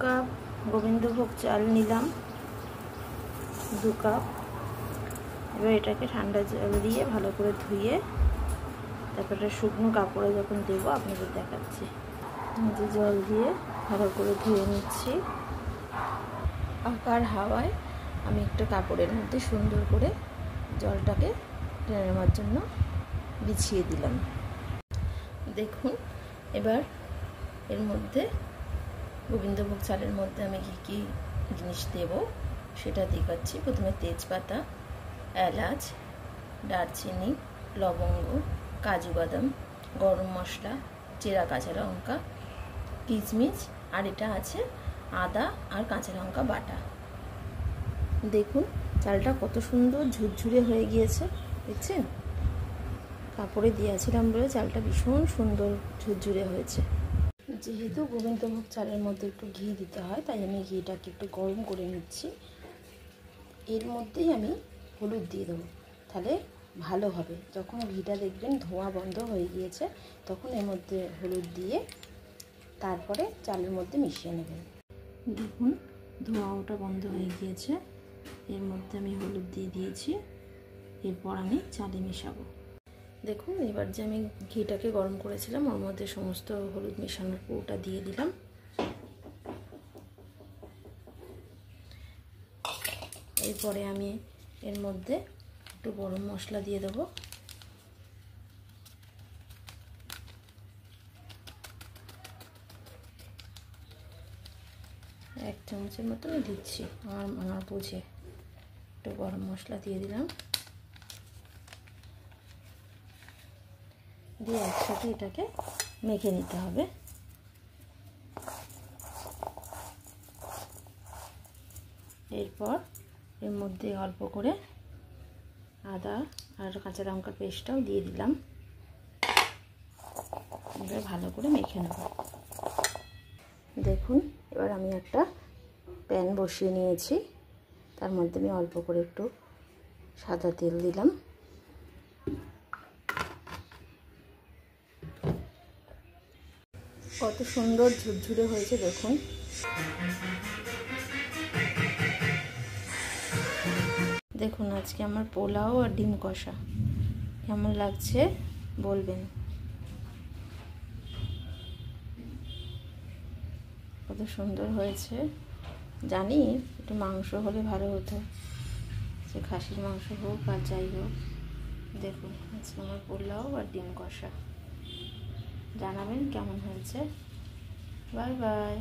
Cup Gobindobhog চাল নিলাম, 2 cup. এবার এটাকে ঠান্ডা জল দিয়ে ভালো করে ধুয়ে তারপরে শুকনো কাপড়ে যখন দেবো আপনাদের দেখাচ্ছি। যে জল দিয়ে ভালো করে ধুয়ে নিচ্ছি। পাখার হাওয়ায় আমি একটা কাপড়ের মধ্যে সুন্দর করে জলটাকে টেনে নেওয়ার জন্য বিছিয়ে দিলাম। দেখুন এবার এর মধ্যে গোবিন্দভোগ চালের মধ্যে আমি কী কী জিনিস দেব সেটা দেখাচ্ছি। প্রথমে তেজপাতা, এলাচ, দারচিনি, লবঙ্গ, কাজু বাদাম, গরম মশলা, চেরা কাঁচা লঙ্কা, কিশমিশ, আর এটা আছে আদা আর কাঁচা লঙ্কা বাটা। দেখুন চালটা কত সুন্দর ঝুরঝুরে হয়ে গিয়েছে, দেখছেন? কাপড়ে দিয়েছিলাম বলে চালটা ভীষণ সুন্দর ঝুরঝুরে হয়েছে। যেহেতু গোবিন্দভোগ চালের মধ্যে একটু ঘি দিতে হয়, তাই আমি ঘিটাকে একটু গরম করে নিচ্ছি। এর মধ্যেই আমি হলুদ দিয়ে দেবো, তাহলে ভালো হবে। যখন ঘিটা দেখবেন ধোঁয়া বন্ধ হয়ে গিয়েছে, তখন এর মধ্যে হলুদ দিয়ে তারপরে চালের মধ্যে মিশিয়ে নেবেন। দেখুন ধোঁয়া ওটা বন্ধ হয়ে গিয়েছে, এর মধ্যে আমি হলুদ দিয়ে দিয়েছি। এরপর আমি চালে মেশাবো। দেখুন এবার যে আমি ঘিটাকে গরম করেছিলাম ওর মধ্যে সমস্ত হলুদ মেশানোর পুরোটা দিয়ে দিলাম। এরপরে আমি এর মধ্যে একটু গরম মশলা দিয়ে দেবো। এক চামচের মতন দিচ্ছি, আমার বুঝে একটু গরম মশলা দিয়ে দিলাম। দিয়ে একসাথে এটাকে মেখে নিতে হবে। এরপর এর মধ্যে অল্প করে আদা আর কাঁচা লঙ্কার পেস্টটাও দিয়ে দিলাম। এবার ভালো করে মেখে নেব। দেখুন এবার আমি একটা প্যান বসিয়ে নিয়েছি, তার মধ্যে আমি অল্প করে একটু সাদা তেল দিলাম। কত সুন্দর ঝুরঝুরে হয়েছে দেখুন। দেখুন আজকে আমার পোলাও আর ডিম কষা কেমন লাগছে বলবেন। কত সুন্দর হয়েছে। জানি একটু মাংস হলে ভালো হতো, সে খাসির মাংস হোক আর যাই হোক। দেখুন আজকে আমার পোলাও আর ডিম কষা। জানাবেন কেমন হয়েছে। Bye bye.